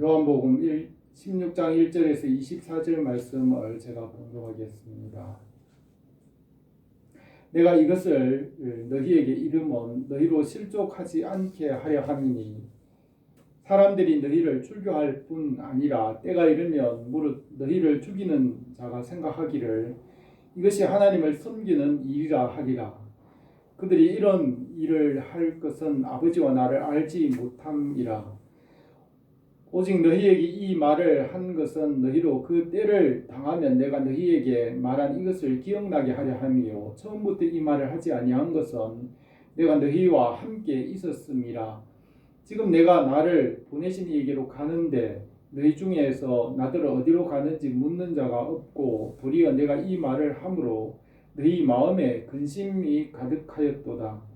요한복음 16장 1절에서 24절 말씀을 제가 봉독하겠습니다. 내가 이것을 너희에게 이르면 너희로 실족하지 않게 하려 함이니 사람들이 너희를 출교할 뿐 아니라 때가 이르면 무릇 너희를 죽이는 자가 생각하기를 이것이 하나님을 섬기는 일이라 하리라. 그들이 이런 일을 할 것은 아버지와 나를 알지 못함이라. 오직 너희에게 이 말을 한 것은 너희로 그 때를 당하면 내가 너희에게 말한 이것을 기억나게 하려 함이요 처음부터 이 말을 하지 아니한 것은 내가 너희와 함께 있었음이라. 지금 내가 나를 보내신 이에게로 가는데 너희 중에서 나더러 어디로 가는지 묻는 자가 없고 도리어 내가 이 말을 함으로 너희 마음에 근심이 가득하였도다.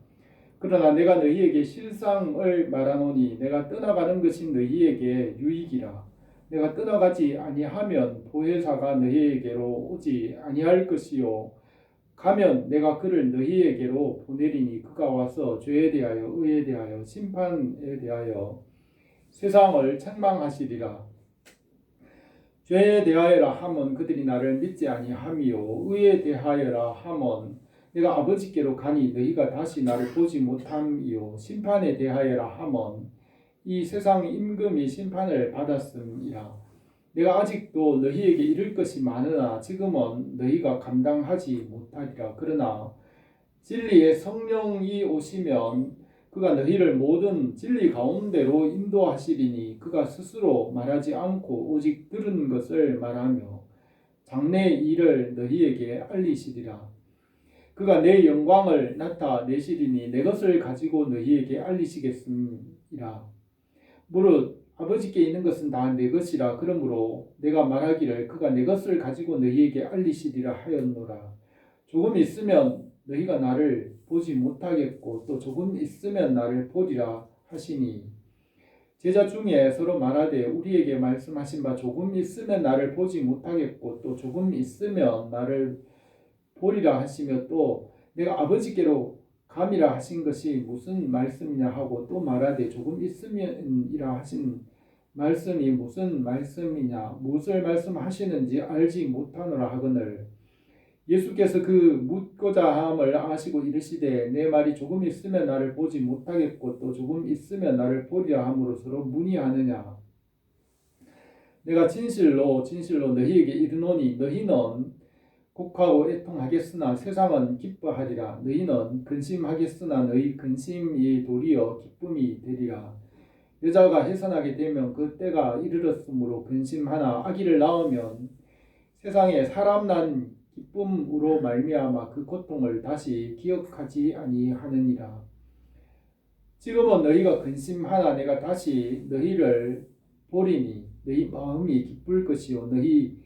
그러나 내가 너희에게 실상을 말하노니 내가 떠나가는 것이 너희에게 유익이라. 내가 떠나가지 아니하면 보혜사가 너희에게로 오지 아니할 것이요 가면 내가 그를 너희에게로 보내리니 그가 와서 죄에 대하여 의에 대하여 심판에 대하여 세상을 책망하시리라. 죄에 대하여라 하면 그들이 나를 믿지 아니하미요 의에 대하여라 하면 내가 아버지께로 가니 너희가 다시 나를 보지 못함이요 심판에 대하여라 하면 이 세상 임금이 심판을 받았음이라. 내가 아직도 너희에게 이를 것이 많으나 지금은 너희가 감당하지 못하리라. 그러나 진리의 성령이 오시면 그가 너희를 모든 진리 가운데로 인도하시리니 그가 스스로 말하지 않고 오직 들은 것을 말하며 장래 일을 너희에게 알리시리라. 그가 내 영광을 나타내시리니 내 것을 가지고 너희에게 알리시겠음이라. 무릇 아버지께 있는 것은 다 내 것이라. 그러므로 내가 말하기를 그가 내 것을 가지고 너희에게 알리시리라 하였노라. 조금 있으면 너희가 나를 보지 못하겠고 또 조금 있으면 나를 보리라 하시니 제자 중에 서로 말하되 우리에게 말씀하신 바 조금 있으면 나를 보지 못하겠고 또 조금 있으면 나를 보리라 하시며 또 내가 아버지께로 감이라 하신 것이 무슨 말씀이냐 하고 또 말하되 조금 있으면이라 하신 말씀이 무슨 말씀이냐 무엇을 말씀하시는지 알지 못하노라 하거늘 예수께서 그 묻고자 함을 아시고 이르시되 내 말이 조금 있으면 나를 보지 못하겠고 또 조금 있으면 나를 보리라 함으로 서로 문의하느냐. 내가 진실로 너희에게 이르노니 너희는 곡하고 애통하겠으나 세상은 기뻐하리라. 너희는 근심하겠으나 너희 근심이 도리어 기쁨이 되리라. 여자가 해산하게 되면 그 때가 이르렀으므로 근심하나 아기를 낳으면 세상에 사람 난 기쁨으로 말미암아 그 고통을 다시 기억하지 아니하느니라. 지금은 너희가 근심하나 내가 다시 너희를 보리니 너희 마음이 기쁠 것이요 너희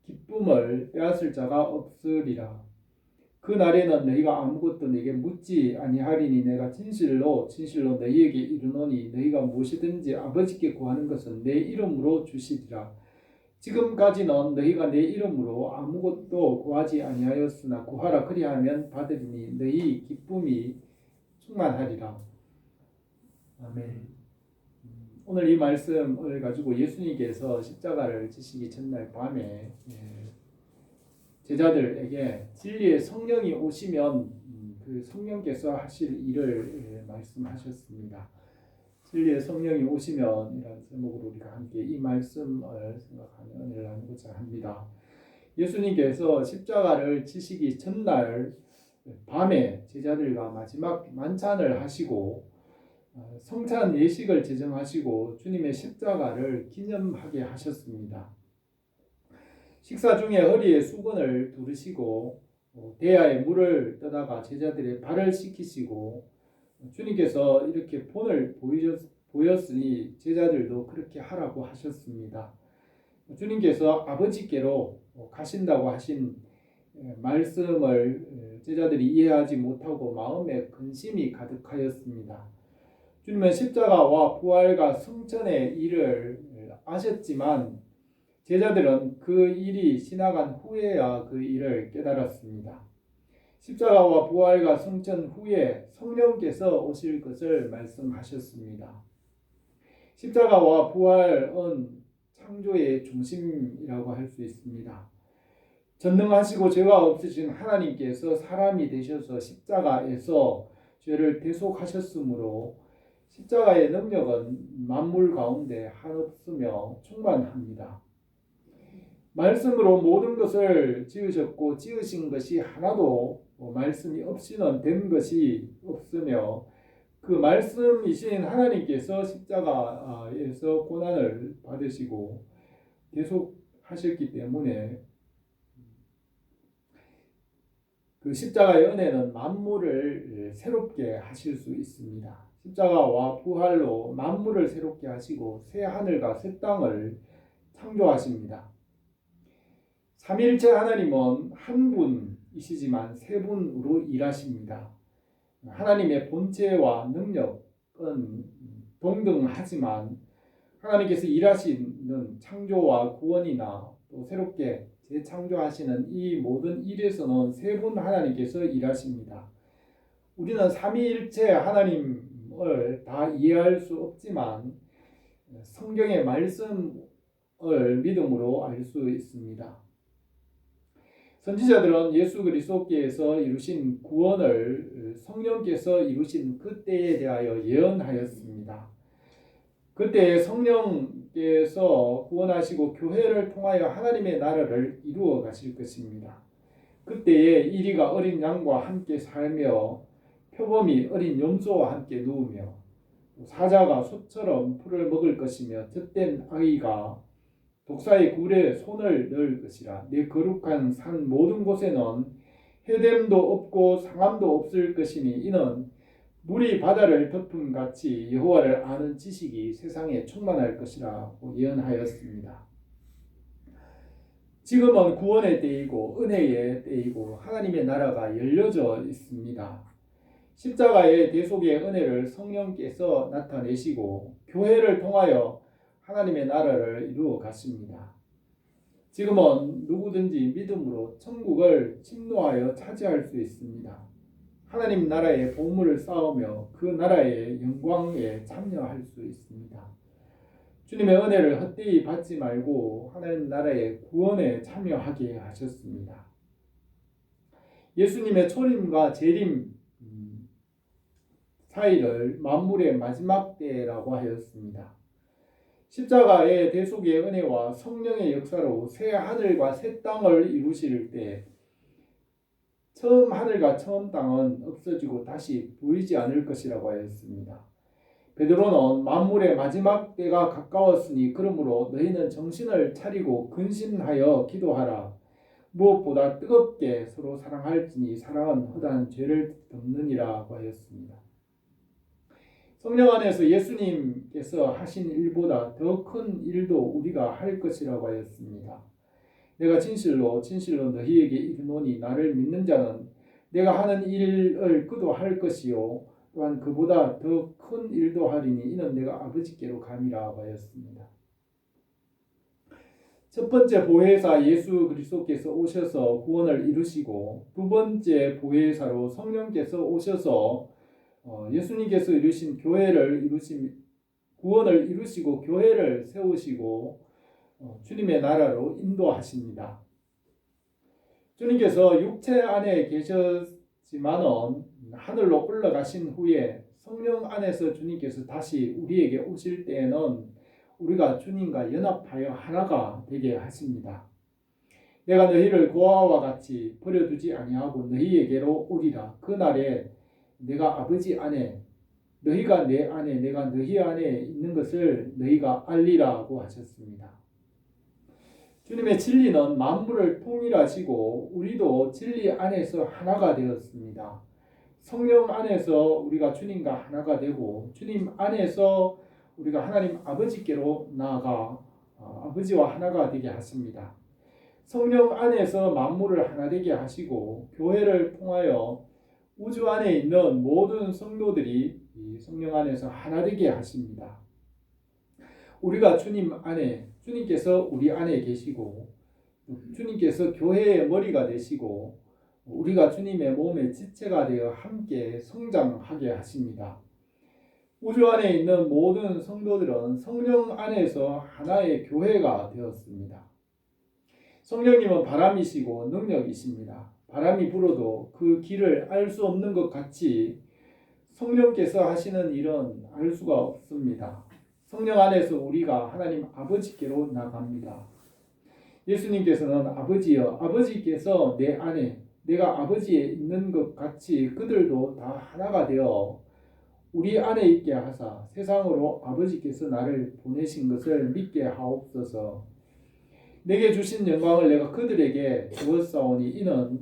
기쁨을 빼앗을 자가 없으리라. 그 날에는 너희가 아무것도 내게 묻지 아니하리니 내가 진실로 너희에게 이르노니 너희가 무엇이든지 아버지께 구하는 것은 내 이름으로 주시리라. 지금까지는 너희가 내 이름으로 아무것도 구하지 아니하였으나 구하라 그리하면 받으리니 너희 기쁨이 충만하리라. 아멘. 오늘 이 말씀을 가지고 예수님께서 십자가를 지시기 전날 밤에 제자들에게 진리의 성령이 오시면 그 성령께서 하실 일을 말씀하셨습니다. 진리의 성령이 오시면 이라는 제목으로 우리가 함께 이 말씀을 생각하며 은혜를 나누고자 합니다. 예수님께서 십자가를 지시기 전날 밤에 제자들과 마지막 만찬을 하시고 성찬 예식을 제정하시고 주님의 십자가를 기념하게 하셨습니다. 식사 중에 허리에 수건을 두르시고 대야에 물을 떠다가 제자들의 발을 씻기시고 주님께서 이렇게 본을 보였으니 제자들도 그렇게 하라고 하셨습니다. 주님께서 아버지께로 가신다고 하신 말씀을 제자들이 이해하지 못하고 마음에 근심이 가득하였습니다. 주님은 십자가와 부활과 승천의 일을 아셨지만 제자들은 그 일이 지나간 후에야 그 일을 깨달았습니다. 십자가와 부활과 승천 후에 성령께서 오실 것을 말씀하셨습니다. 십자가와 부활은 창조의 중심이라고 할 수 있습니다. 전능하시고 죄가 없으신 하나님께서 사람이 되셔서 십자가에서 죄를 대속하셨으므로 십자가의 능력은 만물 가운데 한없으며 충만합니다. 말씀으로 모든 것을 지으셨고 지으신 것이 하나도 말씀이 없이는 된 것이 없으며 그 말씀이신 하나님께서 십자가에서 고난을 받으시고 대속하셨기 때문에 그 십자가의 은혜는 만물을 새롭게 하실 수 있습니다. 십자가와 부활로 만물을 새롭게 하시고 새 하늘과 새 땅을 창조하십니다. 삼위일체 하나님은 한 분이시지만 세 분으로 일하십니다. 하나님의 본체와 능력은 동등하지만 하나님께서 일하시는 창조와 구원이나 또 새롭게 재창조하시는 이 모든 일에서는 세 분 하나님께서 일하십니다. 우리는 삼위일체 하나님을 다 이해할 수 없지만 성경의 말씀을 믿음으로 알 수 있습니다. 선지자들은 예수 그리스도께서 이루신 구원을 성령께서 이루신 그때에 대하여 예언하였습니다. 그때 성령께서 구원하시고 교회를 통하여 하나님의 나라를 이루어 가실 것입니다. 그때에 이리가 어린 양과 함께 살며 표범이 어린 염소와 함께 누우며 사자가 소처럼 풀을 먹을 것이며 젖된 아이가 독사의 굴에 손을 넣을 것이라. 내 거룩한 산 모든 곳에는 해됨도 없고 상함도 없을 것이니 이는 물이 바다를 덮음같이 여호와를 아는 지식이 세상에 충만할 것이라고 예언하였습니다. 지금은 구원의 때이고 은혜의 때이고 하나님의 나라가 열려져 있습니다. 십자가의 대속의 은혜를 성령께서 나타내시고 교회를 통하여 하나님의 나라를 이루어 갔습니다. 지금은 누구든지 믿음으로 천국을 침노하여 차지할 수 있습니다. 하나님 나라의 보물을 쌓으며 그 나라의 영광에 참여할 수 있습니다. 주님의 은혜를 헛되이 받지 말고 하나님 나라의 구원에 참여하게 하셨습니다. 예수님의 초림과 재림 사이를 만물의 마지막 때라고 하였습니다. 십자가의 대속의 은혜와 성령의 역사로 새 하늘과 새 땅을 이루실 때 처음 하늘과 처음 땅은 없어지고 다시 보이지 않을 것이라고 하였습니다. 베드로는 만물의 마지막 때가 가까웠으니 그러므로 너희는 정신을 차리고 근신하여 기도하라. 무엇보다 뜨겁게 서로 사랑할지니 사랑은 허다한 죄를 덮느니라고 하였습니다. 성령 안에서 예수님께서 하신 일보다 더 큰 일도 우리가 할 것이라고 하였습니다. 내가 진실로 너희에게 이르노니 나를 믿는 자는 내가 하는 일을 그도 할 것이요 또한 그보다 더 큰 일도 하리니 이는 내가 아버지께로 감이라고 하였습니다. 첫 번째 보혜사 예수 그리스도께서 오셔서 구원을 이루시고 두 번째 보혜사로 성령께서 오셔서 예수님께서 이루신 구원을 이루시고 교회를 세우시고 주님의 나라로 인도하십니다. 주님께서 육체 안에 계셨지만은 하늘로 올라가신 후에 성령 안에서 주님께서 다시 우리에게 오실 때에는 우리가 주님과 연합하여 하나가 되게 하십니다. 내가 너희를 고아와 같이 버려두지 아니하고 너희에게로 오리라. 그날에 내가 아버지 안에 너희가 내 안에 내가 너희 안에 있는 것을 너희가 알리라고 하셨습니다. 주님의 진리는 만물을 통일하시고 우리도 진리 안에서 하나가 되었습니다. 성령 안에서 우리가 주님과 하나가 되고 주님 안에서 우리가 하나님 아버지께로 나아가 아버지와 하나가 되게 하십니다. 성령 안에서 만물을 하나 되게 하시고 교회를 통하여 우주 안에 있는 모든 성도들이 이 성령 안에서 하나 되게 하십니다. 우리가 주님 안에, 주님께서 우리 안에 계시고 주님께서 교회의 머리가 되시고 우리가 주님의 몸의 지체가 되어 함께 성장하게 하십니다. 우주 안에 있는 모든 성도들은 성령 안에서 하나의 교회가 되었습니다. 성령님은 바람이시고 능력이십니다. 바람이 불어도 그 길을 알 수 없는 것 같이 성령께서 하시는 일은 알 수가 없습니다. 성령 안에서 우리가 하나님 아버지께로 나갑니다. 예수님께서는 아버지여, 아버지께서 내 안에 내가 아버지에 있는 것 같이 그들도 다 하나가 되어 우리 안에 있게 하사 세상으로 아버지께서 나를 보내신 것을 믿게 하옵소서. 내게 주신 영광을 내가 그들에게 주었사오니 이는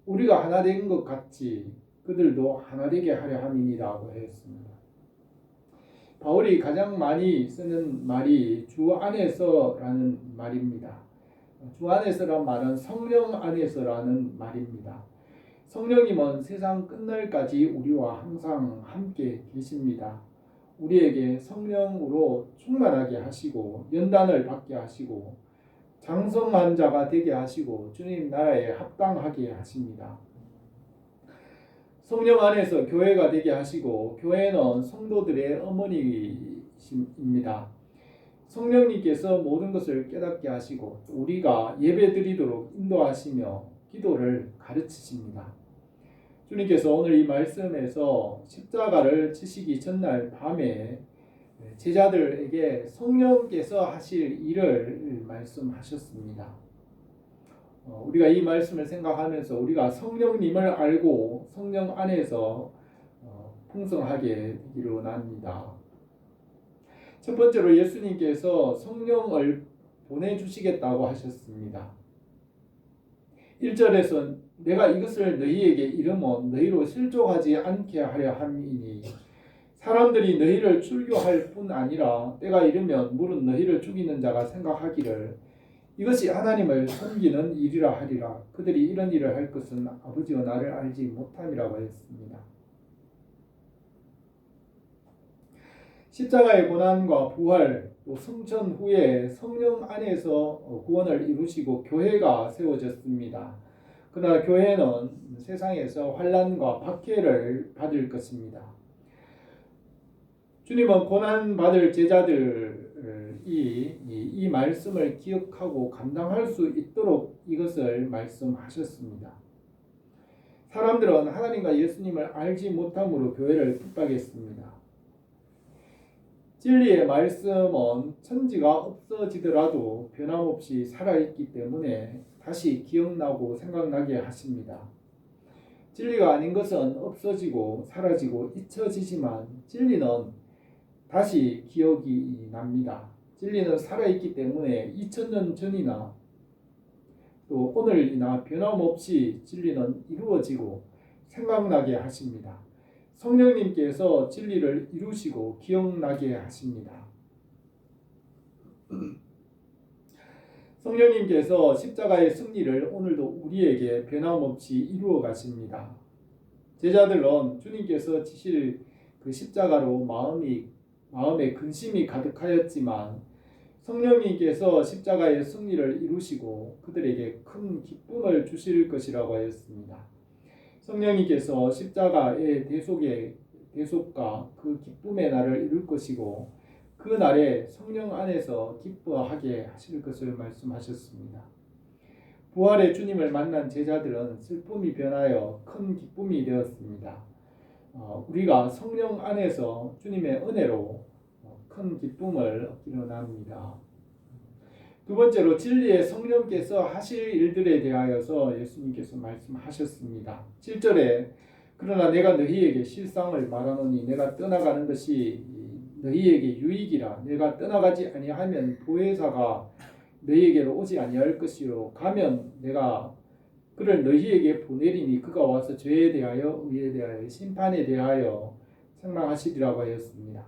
우리가 하나 된 것 같이 그들도 하나 되게 하려 함이니라고 했습니다. 바울이 가장 많이 쓰는 말이 주 안에서라는 말입니다. 주 안에서란 말은 성령 안에서라는 말입니다. 성령님은 세상 끝날까지 우리와 항상 함께 계십니다. 우리에게 성령으로 충만하게 하시고 연단을 받게 하시고 장성한 자가 되게 하시고 주님 나라에 합당하게 하십니다. 성령 안에서 교회가 되게 하시고 교회는 성도들의 어머니입니다. 성령님께서 모든 것을 깨닫게 하시고 우리가 예배드리도록 인도하시며 기도를 가르치십니다. 주님께서 오늘 이 말씀에서 십자가를 지시기 전날 밤에 제자들에게 성령께서 하실 일을 말씀하셨습니다. 우리가 이 말씀을 생각하면서 우리가 성령님을 알고 성령 안에서 풍성하게 되기를 원합니다. 첫 번째로 예수님께서 성령을 보내주시겠다고 하셨습니다. 1절에서 내가 이것을 너희에게 이르면 너희로 실족하지 않게 하려 함이니 사람들이 너희를 출교할 뿐 아니라 때가 이르면 물은 너희를 죽이는 자가 생각하기를 이것이 하나님을 섬기는 일이라 하리라. 그들이 이런 일을 할 것은 아버지와 나를 알지 못함이라고 했습니다. 십자가의 고난과 부활, 또 승천 후에 성령 안에서 구원을 이루시고 교회가 세워졌습니다. 그러나 교회는 세상에서 환난과 박해를 받을 것입니다. 주님은 고난받을 제자들이 이 말씀을 기억하고 감당할 수 있도록 이것을 말씀하셨습니다. 사람들은 하나님과 예수님을 알지 못함으로 교회를 핍박했습니다. 진리의 말씀은 천지가 없어지더라도 변함없이 살아있기 때문에 다시 기억나고 생각나게 하십니다. 진리가 아닌 것은 없어지고 사라지고 잊혀지지만 진리는 다시 기억이 납니다. 진리는 살아있기 때문에 2000년 전이나 또 오늘이나 변함없이 진리는 이루어지고 생각나게 하십니다. 성령님께서 진리를 이루시고 기억나게 하십니다. 성령님께서 십자가의 승리를 오늘도 우리에게 변함없이 이루어 가십니다. 제자들은 주님께서 지실 그 십자가로 마음에 근심이 가득하였지만 성령님께서 십자가의 승리를 이루시고 그들에게 큰 기쁨을 주실 것이라고 하였습니다. 성령님께서 십자가의 대속과 그 기쁨의 날을 이룰 것이고 그 날에 성령 안에서 기뻐하게 하실 것을 말씀하셨습니다. 부활의 주님을 만난 제자들은 슬픔이 변하여 큰 기쁨이 되었습니다. 우리가 성령 안에서 주님의 은혜로 큰 기쁨을 얻기를 원합니다. 두 번째로 진리의 성령께서 하실 일들에 대하여서 예수님께서 말씀하셨습니다. 7절에 그러나 내가 너희에게 실상을 말하노니 내가 떠나가는 것이 너희에게 유익이라. 내가 떠나가지 아니하면 보혜사가 너희에게로 오지 아니할 것이요 가면 내가 그를 너희에게 보내리니 그가 와서 죄에 대하여 의에 대하여 심판에 대하여 책망하시리라고 하였습니다.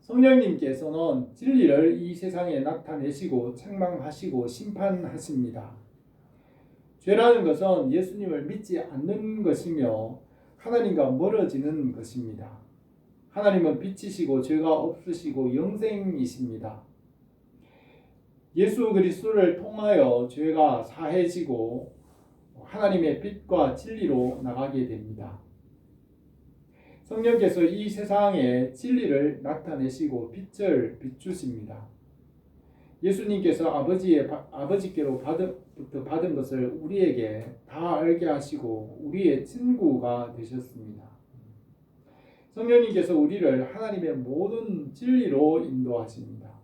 성령님께서는 진리를 이 세상에 나타내시고 책망하시고 심판하십니다. 죄라는 것은 예수님을 믿지 않는 것이며 하나님과 멀어지는 것입니다. 하나님은 빛이시고 죄가 없으시고 영생이십니다. 예수 그리스도를 통하여 죄가 사해지고 하나님의 빛과 진리로 나가게 됩니다. 성령께서 이 세상에 진리를 나타내시고 빛을 비추십니다. 예수님께서 아버지께로부터 받은 것을 우리에게 다 알게 하시고 우리의 친구가 되셨습니다. 성령님께서 우리를 하나님의 모든 진리로 인도하십니다.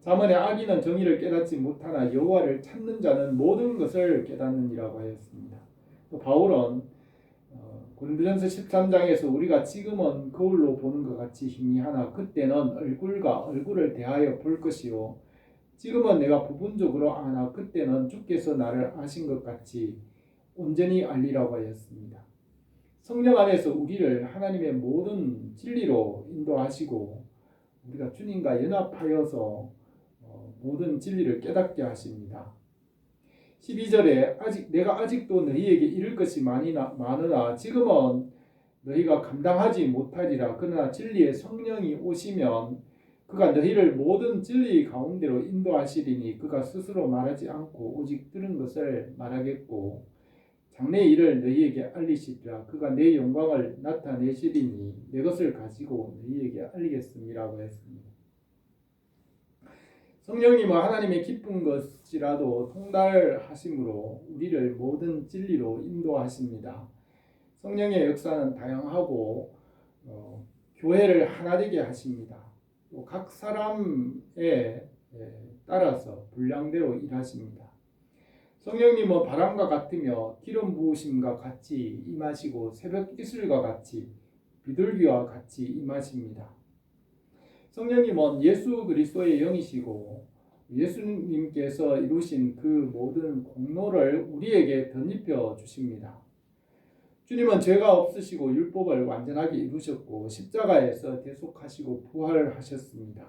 잠언에 악인은 정의를 깨닫지 못하나 여호와를 찾는 자는 모든 것을 깨닫느니라고 하였습니다. 또 바울은 고린도전서 13장에서 우리가 지금은 거울로 보는 것 같이 희미하나 그때는 얼굴과 얼굴을 대하여 볼 것이요 지금은 내가 부분적으로 아나 그때는 주께서 나를 아신 것 같이 온전히 알리라고 하였습니다. 성령 안에서 우리를 하나님의 모든 진리로 인도하시고 우리가 주님과 연합하여서 모든 진리를 깨닫게 하십니다. 12절에 내가 아직도 너희에게 이를 것이 많으나 지금은 너희가 감당하지 못하리라. 그러나 진리의 성령이 오시면 그가 너희를 모든 진리 가운데로 인도하시리니 그가 스스로 말하지 않고 오직 들은 것을 말하겠고 장래의 일을 너희에게 알리시리라. 그가 내 영광을 나타내시리니 내 것을 가지고 너희에게 알리겠음이라고 했습니다. 성령님은 하나님의 기쁜 것이라도 통달하심으로 우리를 모든 진리로 인도하십니다. 성령의 역사는 다양하고 교회를 하나 되게 하십니다. 또 각 사람에 따라서 분량대로 일하십니다. 성령님은 바람과 같으며 기름 부으심과 같이 임하시고 새벽 이슬과 같이 비둘기와 같이 임하십니다. 성령님은 예수 그리스도의 영이시고 예수님께서 이루신 그 모든 공로를 우리에게 덧입혀 주십니다. 주님은 죄가 없으시고 율법을 완전하게 이루셨고 십자가에서 대속하시고 부활하셨습니다.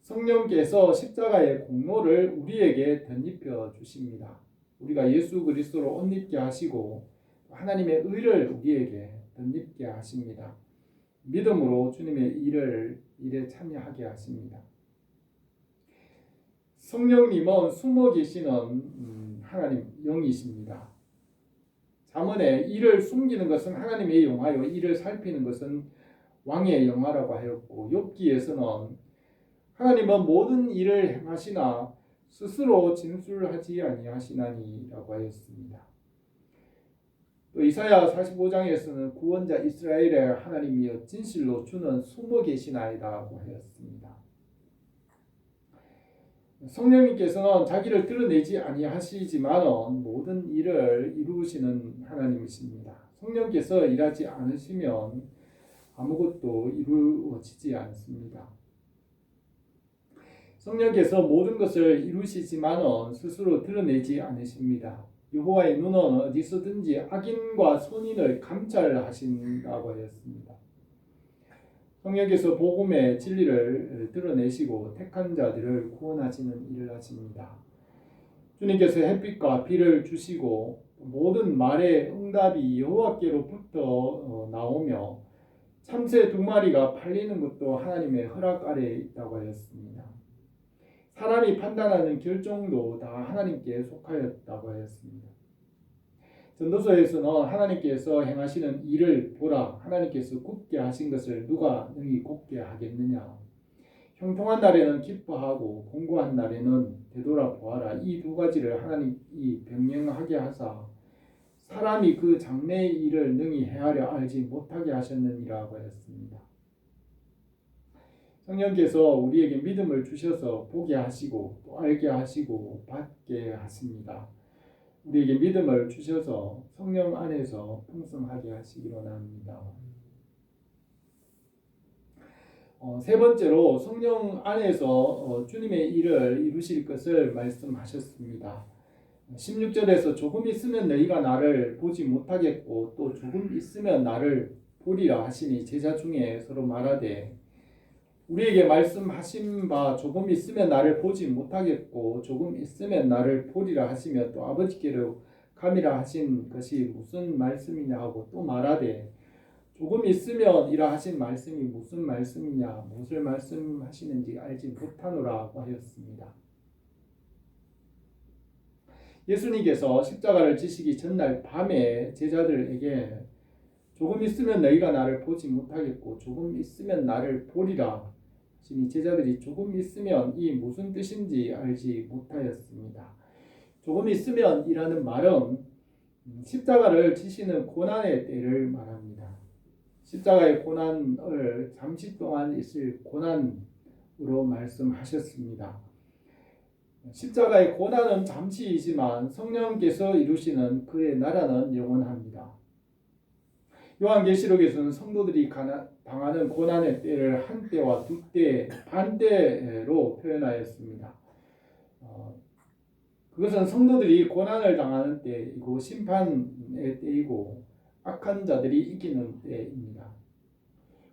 성령께서 십자가의 공로를 우리에게 덧입혀 주십니다. 우리가 예수 그리스도로 옷 입게 하시고 하나님의 의를 우리에게 덧입게 하십니다. 믿음으로 주님의 일에 참여하게 하십니다. 성령님은 숨어 계시는 하나님 영이십니다. 잠언에 이를 숨기는 것은 하나님의 영하여 이를 살피는 것은 왕의 영하라고 하였고 욥기에서는 하나님은 모든 일을 행하시나 스스로 진술하지 아니하시나니라고 하였습니다. 또 이사야 45장에서는 구원자 이스라엘의 하나님이여 진실로 주는 숨어 계시나이다고 하였습니다. 성령님께서는 자기를 드러내지 아니하시지만 모든 일을 이루시는 하나님이십니다. 성령께서 일하지 않으시면 아무것도 이루어지지 않습니다. 성령께서 모든 것을 이루시지만 스스로 드러내지 않으십니다. 여호와의 눈은 어디서든지 악인과 선인을 감찰하신다고 하였습니다. 성령께서 복음의 진리를 드러내시고 택한 자들을 구원하시는 일을 하십니다. 주님께서 햇빛과 비를 주시고 모든 말의 응답이 여호와께로부터 나오며 참새 2마리가 팔리는 것도 하나님의 허락 아래에 있다고 하였습니다. 사람이 판단하는 결정도 다 하나님께 속하였다고 하였습니다. 전도서에서는 하나님께서 행하시는 일을 보라. 하나님께서 굽게 하신 것을 누가 능히 굽게 하겠느냐. 형통한 날에는 기뻐하고 공고한 날에는 되돌아보아라. 이 2가지를 하나님이 병행하게 하사 사람이 그 장래의 일을 능히 헤아려 알지 못하게 하셨느니라고 하였습니다. 성령께서 우리에게 믿음을 주셔서 보게 하시고 또 알게 하시고 받게 하십니다. 우리에게 믿음을 주셔서 성령 안에서 풍성하게 하시기로 원합니다. 세 번째로 성령 안에서 주님의 일을 이루실 것을 말씀하셨습니다. 16절에서 조금 있으면 너희가 나를 보지 못하겠고 또 조금 있으면 나를 보리라 하시니 제자 중에 서로 말하되 우리에게 말씀하신 바 조금 있으면 나를 보지 못하겠고 조금 있으면 나를 보리라 하시며 또 아버지께로 감이라 하신 것이 무슨 말씀이냐 하고 또 말하되 조금 있으면 이라 하신 말씀이 무슨 말씀이냐 무엇을 말씀하시는지 알지 못하노라고 하였습니다. 예수님께서 십자가를 지시기 전날 밤에 제자들에게 조금 있으면 너희가 나를 보지 못하겠고 조금 있으면 나를 보리라. 이 제자들이 조금 있으면 이 무슨 뜻인지 알지 못하였습니다. 조금 있으면 이라는 말은 십자가를 지시는 고난의 때를 말합니다. 십자가의 고난을 잠시 동안 있을 고난으로 말씀하셨습니다. 십자가의 고난은 잠시이지만 성령께서 이루시는 그의 나라는 영원합니다. 요한계시록에서는 성도들이 당하는 고난의 때를 한 때와 두 때, 반 때로 표현하였습니다. 그것은 성도들이 고난을 당하는 때이고 심판의 때이고 악한 자들이 이기는 때입니다.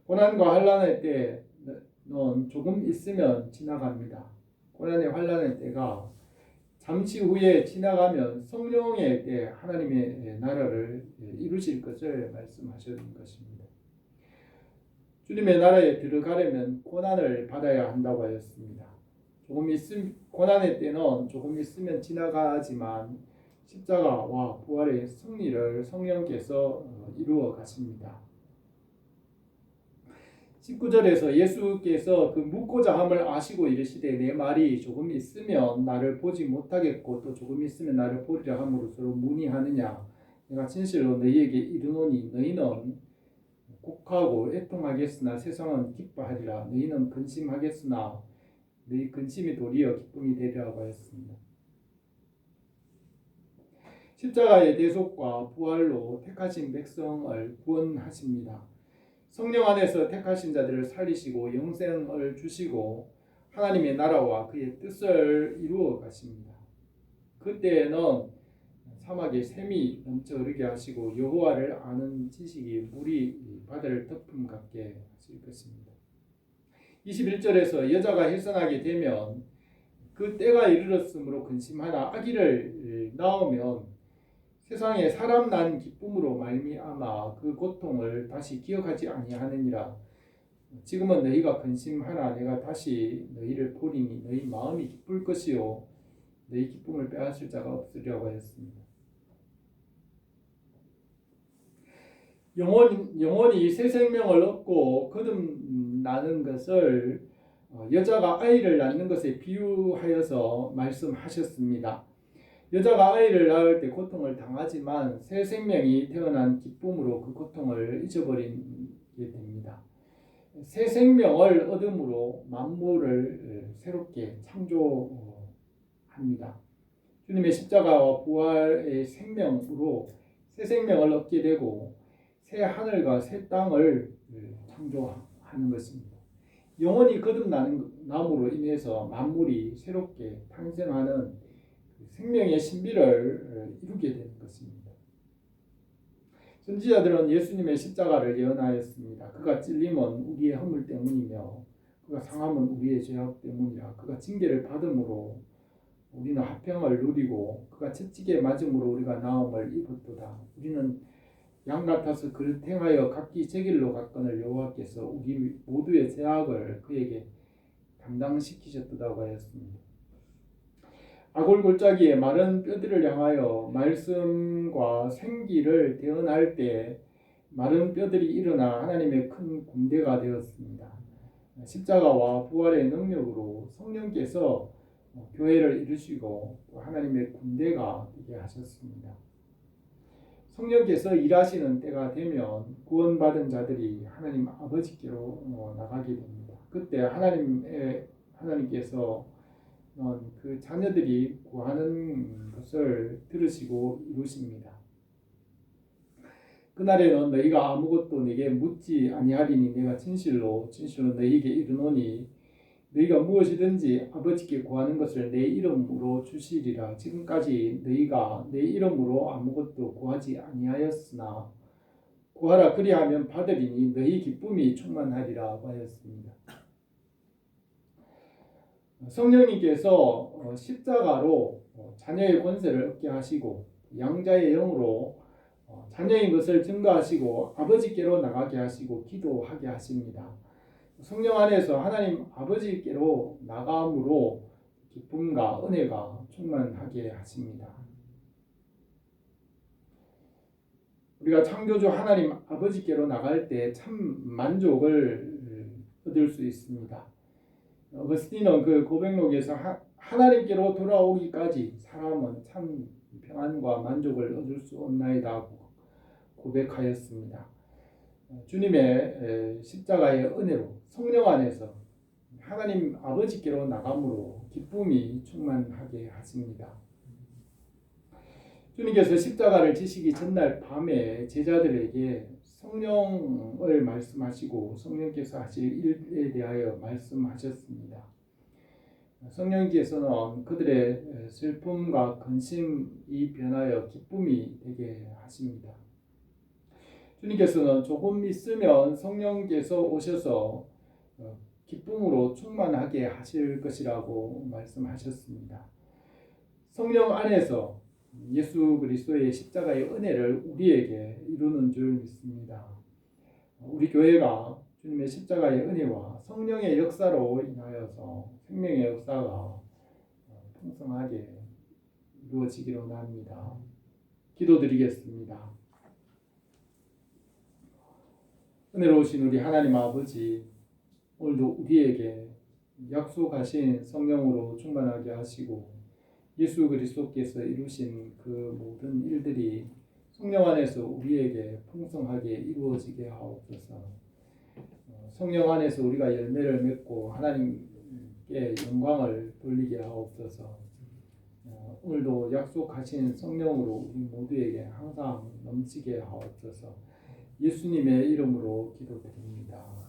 고난과 환난의 때는 조금 있으면 지나갑니다. 고난의 환난의 때가 잠시 후에 지나가면 성령의 때 하나님의 나라를 이루실 것을 말씀하시는 것입니다. 주님의 나라에 들어가려면 고난을 받아야 한다고 하였습니다. 고난의 때는 조금 있으면 지나가지만 십자가와 부활의 승리를 성령께서 이루어 가십니다. 19절에서 예수께서 그 묻고자 함을 아시고 이르시되 내 말이 조금 있으면 나를 보지 못하겠고 또 조금 있으면 나를 보리라 함으로 서로 문의하느냐. 내가 진실로 너희에게 이르노니 너희는 곡하고 애통하겠으나 세상은 기뻐하리라. 너희는 근심하겠으나 너희 근심이 도리어 기쁨이 되리라고 하였습니다. 십자가의 대속과 부활로 택하신 백성을 구원하십니다. 성령 안에서 택하신 자들을 살리시고 영생을 주시고 하나님의 나라와 그의 뜻을 이루어 가십니다. 그때에는 사막에 샘이 넘쳐 흐르게 하시고 여호와를 아는 지식이 물이 바다를 덮음 같게 하실 것입니다. 21절에서 여자가 해산하게 되면 그 때가 이르렀으므로 근심하나 아기를 낳으면 세상에 사람 난 기쁨으로 말미암아 그 고통을 다시 기억하지 아니하느니라. 지금은 너희가 근심하나 내가 다시 너희를 보리니 너희 마음이 기쁠 것이요 너희 기쁨을 빼앗을 자가 없으리라고 하였습니다. 영혼이 새 생명을 얻고 거듭나는 것을 여자가 아이를 낳는 것에 비유하여서 말씀하셨습니다. 여자가 아이를 낳을 때 고통을 당하지만 새 생명이 태어난 기쁨으로 그 고통을 잊어버리게 됩니다. 새 생명을 얻음으로 만물을 새롭게 창조합니다. 주님의 십자가와 부활의 생명으로 새 생명을 얻게 되고 새 하늘과 새 땅을 창조하는 것입니다. 영혼이 거듭남으로 인해서 만물이 새롭게 탄생하는 생명의 신비를 이루게 되는 것입니다. 선지자들은 예수님의 십자가를 예언하였습니다. 그가 찔림은 우리의 허물 때문이며 그가 상함은 우리의 죄악 때문이라. 그가 징계를 받음으로 우리는 화평을 누리고 그가 채찍에 맞음으로 우리가 나음을 입었도다. 우리는 양 같아서 그를 행하여 각기 제 길로 갔거늘 여호와께서 우리 모두의 죄악을 그에게 담당시키셨다고 하였습니다. 아골골짜기에 마른 뼈들을 향하여 말씀과 생기를 대언할 때 마른 뼈들이 일어나 하나님의 큰 군대가 되었습니다. 십자가와 부활의 능력으로 성령께서 교회를 이루시고 또 하나님의 군대가 되게 하셨습니다. 성령께서 일하시는 때가 되면 구원받은 자들이 하나님 아버지께로 나가게 됩니다. 그때 하나님께서 그 자녀들이 구하는 것을 들으시고 이루십니다. 그날에는 너희가 아무것도 내게 묻지 아니하리니 내가 진실로 너희에게 이르노니 너희가 무엇이든지 아버지께 구하는 것을 내 이름으로 주시리라. 지금까지 너희가 내 이름으로 아무것도 구하지 아니하였으나 구하라 그리하면 받으리니 너희 기쁨이 충만하리라 하였습니다. 성령님께서 십자가로 자녀의 권세를 얻게 하시고 양자의 영으로 자녀인 것을 증거하시고 아버지께로 나가게 하시고 기도하게 하십니다. 성령 안에서 하나님 아버지께로 나감으로 기쁨과 은혜가 충만하게 하십니다. 우리가 창조주 하나님 아버지께로 나갈 때 참 만족을 얻을 수 있습니다. 어거스틴은 그 고백록에서 하나님께로 돌아오기까지 사람은 참 평안과 만족을 얻을 수 없나이다 고백하였습니다. 주님의 십자가의 은혜로 성령 안에서 하나님 아버지께로 나감으로 기쁨이 충만하게 하십니다. 주님께서 십자가를 지시기 전날 밤에 제자들에게 성령을 말씀하시고 성령께서 하실 일에 대하여 말씀하셨습니다. 성령께서는 그들의 슬픔과 근심이 변하여 기쁨이 되게 하십니다. 주님께서는 조금 있으면 성령께서 오셔서 기쁨으로 충만하게 하실 것이라고 말씀하셨습니다. 성령 안에서 예수 그리스도의 십자가의 은혜를 우리에게 이루는 줄 믿습니다. 우리 교회가 주님의 십자가의 은혜와 성령의 역사로 인하여서 생명의 역사가 풍성하게 이루어지기를 원합니다. 기도드리겠습니다. 은혜로우신 우리 하나님 아버지, 오늘도 우리에게 약속하신 성령으로 충만하게 하시고 예수 그리스도께서 이루신 그 모든 일들이 성령 안에서 우리에게 풍성하게 이루어지게 하옵소서. 성령 안에서 우리가 열매를 맺고 하나님께 영광을 돌리게 하옵소서. 오늘도 약속하신 성령으로 우리 모두에게 항상 넘치게 하옵소서. 예수님의 이름으로 기도드립니다.